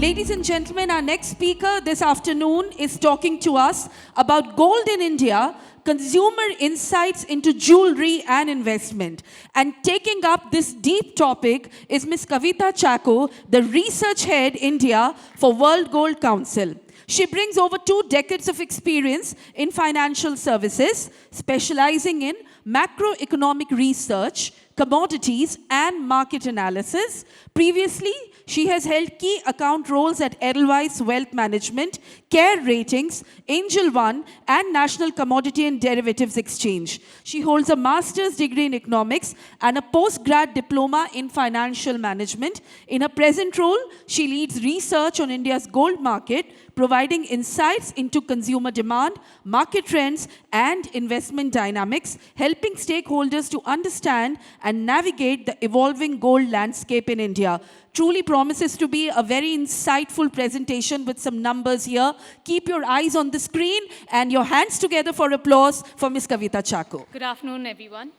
Ladies and gentlemen, our next speaker this afternoon is talking to us about gold in India, consumer insights into jewelry and investment. And taking up this deep topic is Ms. Kavita Chacko, the research head India for World Gold Council. She brings over 2 decades of experience in financial services, specializing in macroeconomic research, commodities, and market analysis. Previously, she has held key account roles at Edelweiss Wealth Management, Care Ratings, Angel One, and National Commodity and Derivatives Exchange. She holds a master's degree in economics and a postgrad diploma in financial management. In her present role, she leads research on India's gold market, providing insights into consumer demand, market trends, and investment dynamics, helping stakeholders to understand and navigate the evolving gold landscape in India. Truly promises to be a very insightful presentation with some numbers here. Keep your eyes on the screen and your hands together for applause for Ms. Kavita Chacko. Good afternoon, everyone.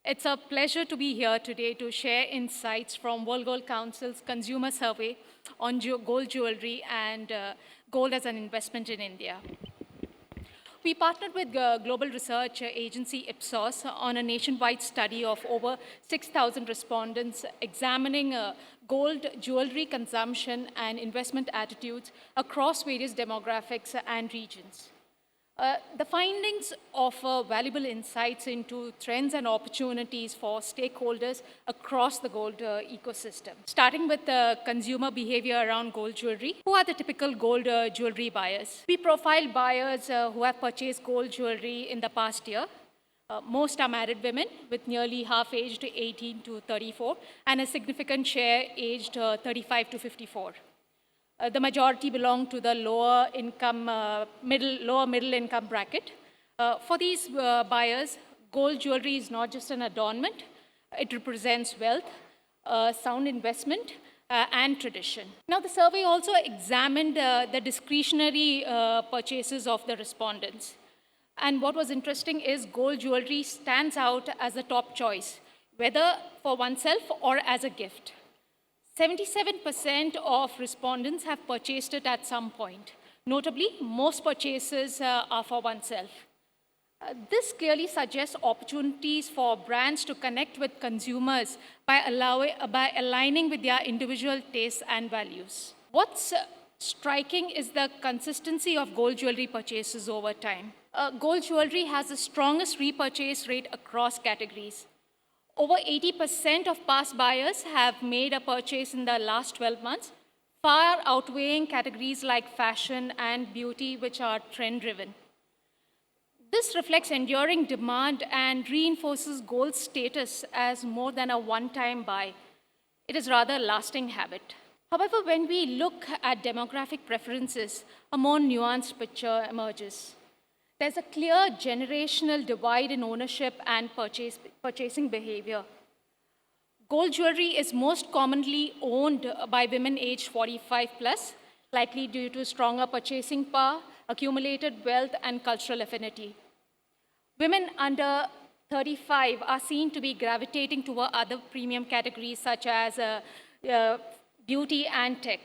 It's a pleasure to be here today to share insights from World Gold Council's consumer survey on gold jewelry and gold as an investment in India. We partnered with global research agency Ipsos on a nationwide study of over 6,000 respondents examining gold jewelry consumption and investment attitudes across various demographics and regions. The findings offer valuable insights into trends and opportunities for stakeholders across the gold ecosystem. Starting with consumer behavior around gold jewelry, who are the typical gold jewelry buyers? We profiled buyers who have purchased gold jewelry in the past year. Most are married women, with nearly half aged 18 to 34, and a significant share aged 35 to 54. The majority belong to the lower middle income bracket. For these buyers, gold jewelry is not just an adornment. It represents wealth, sound investment, and tradition. Now, the survey also examined the discretionary purchases of the respondents. And what was interesting is gold jewelry stands out as the top choice, whether for oneself or as a gift. 77% of respondents have purchased it at some point. Notably, most purchases are for oneself. This clearly suggests opportunities for brands to connect with consumers by aligning with their individual tastes and values. What's striking is the consistency of gold jewelry purchases over time. Gold jewelry has the strongest repurchase rate across categories. Over 80% of past buyers have made a purchase in the last 12 months, far outweighing categories like fashion and beauty, which are trend-driven. This reflects enduring demand and reinforces gold's status as more than a one-time buy. It is rather a lasting habit. However, when we look at demographic preferences, a more nuanced picture emerges. There's a clear generational divide in ownership and purchasing behavior. Gold jewelry is most commonly owned by women aged 45 plus, likely due to stronger purchasing power, accumulated wealth, and cultural affinity. Women under 35 are seen to be gravitating toward other premium categories such as beauty and tech.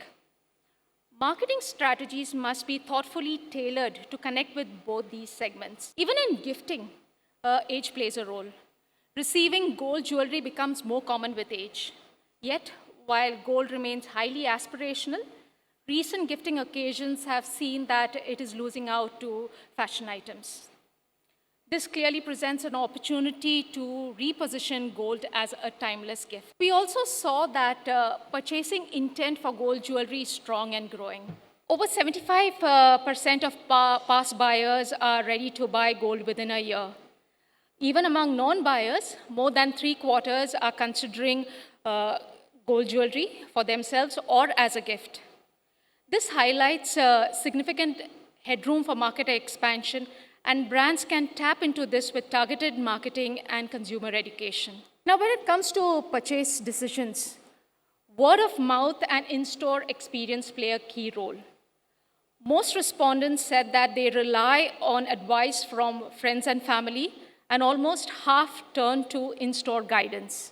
Marketing strategies must be thoughtfully tailored to connect with both these segments. Even in gifting, age plays a role. Receiving gold jewelry becomes more common with age. Yet, while gold remains highly aspirational, recent gifting occasions have seen that it is losing out to fashion items. This clearly presents an opportunity to reposition gold as a timeless gift. We also saw that purchasing intent for gold jewelry is strong and growing. Over 75% of past buyers are ready to buy gold within a year. Even among non-buyers, more than 3/4 are considering gold jewelry for themselves or as a gift. This highlights significant headroom for market expansion, and brands can tap into this with targeted marketing and consumer education. Now, when it comes to purchase decisions, word of mouth and in-store experience play a key role. Most respondents said that they rely on advice from friends and family, and almost half turn to in-store guidance.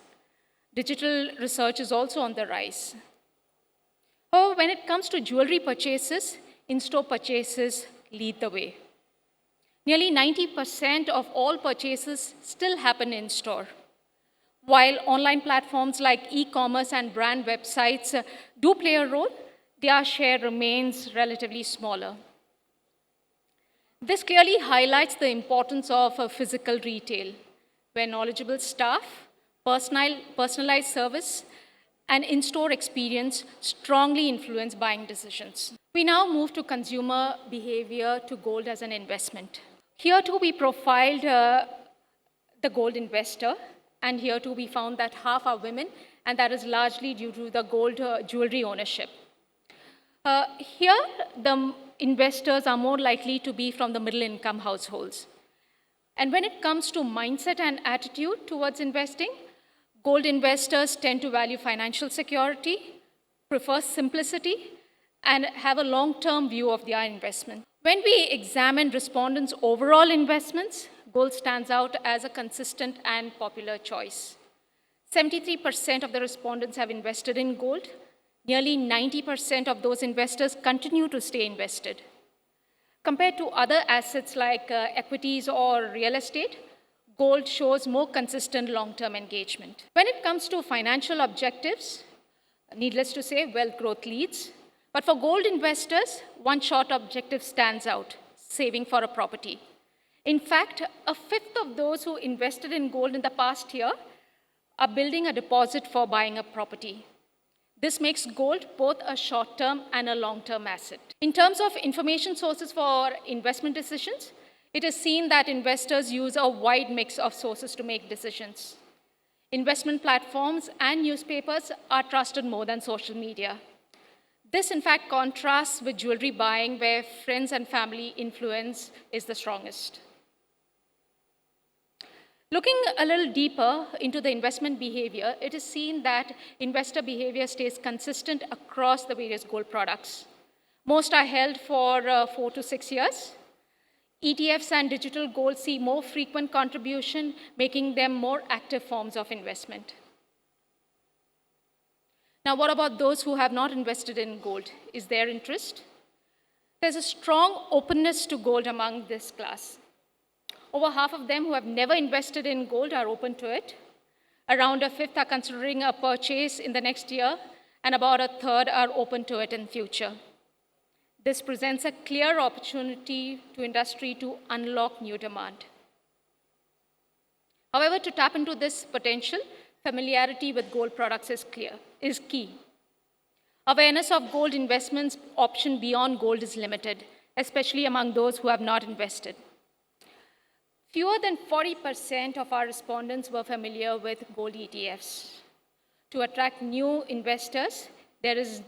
Digital research is also on the rise. However, when it comes to jewelry purchases, in-store purchases lead the way. Nearly 90% of all purchases still happen in-store. While online platforms like e-commerce and brand websites do play a role, their share remains relatively smaller. This clearly highlights the importance of physical retail, where knowledgeable staff, personalized service, and in-store experience strongly influence buying decisions. We now move to consumer behavior to gold as an investment. Here too, we profiled the gold investor, and here too, we found that half are women, and that is largely due to the gold jewelry ownership. Here, the investors are more likely to be from the middle-income households. And when it comes to mindset and attitude towards investing, gold investors tend to value financial security, prefer simplicity, and have a long-term view of their investment. When we examine respondents' overall investments, gold stands out as a consistent and popular choice. 73% of the respondents have invested in gold. Nearly 90% of those investors continue to stay invested. Compared to other assets like equities or real estate, gold shows more consistent long-term engagement. When it comes to financial objectives, needless to say, wealth growth leads. But for gold investors, one short objective stands out: saving for a property. In fact, a fifth of those who invested in gold in the past year are building a deposit for buying a property. This makes gold both a short-term and a long-term asset. In terms of information sources for investment decisions, it is seen that investors use a wide mix of sources to make decisions. Investment platforms and newspapers are trusted more than social media. This, in fact, contrasts with jewelry buying, where friends and family influence is the strongest. Looking a little deeper into the investment behavior, it is seen that investor behavior stays consistent across the various gold products. Most are held for 4 to 6 years. ETFs and digital gold see more frequent contribution, making them more active forms of investment. Now, what about those who have not invested in gold? Is there interest? There's a strong openness to gold among this class. Over half of them who have never invested in gold are open to it. Around a fifth are considering a purchase in the next year, and about a third are open to it in future. This presents a clear opportunity to industry to unlock new demand. However, to tap into this potential, familiarity with gold products is key. Awareness of gold investments option beyond gold is limited, especially among those who have not invested. Fewer than 40% of our respondents were familiar with gold ETFs. To attract new investors, there is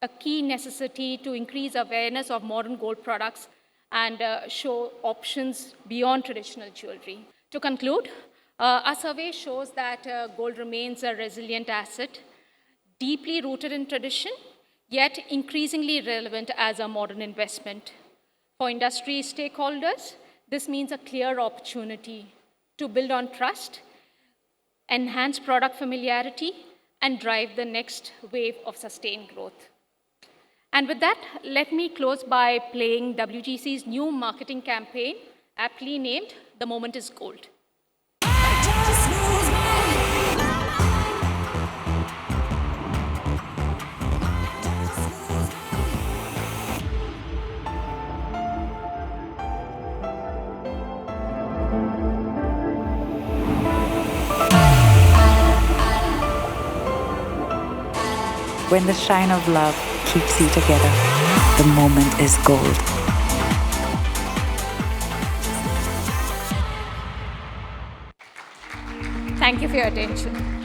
a key necessity to increase awareness of modern gold products and show options beyond traditional jewelry. To conclude, our survey shows that gold remains a resilient asset, deeply rooted in tradition, yet increasingly relevant as a modern investment. For industry stakeholders, this means a clear opportunity to build on trust, enhance product familiarity, and drive the next wave of sustained growth. And with that, let me close by playing WGC's new marketing campaign, aptly named "The Moment is Gold." When the shine of love keeps you together, the moment is gold. Thank you for your attention.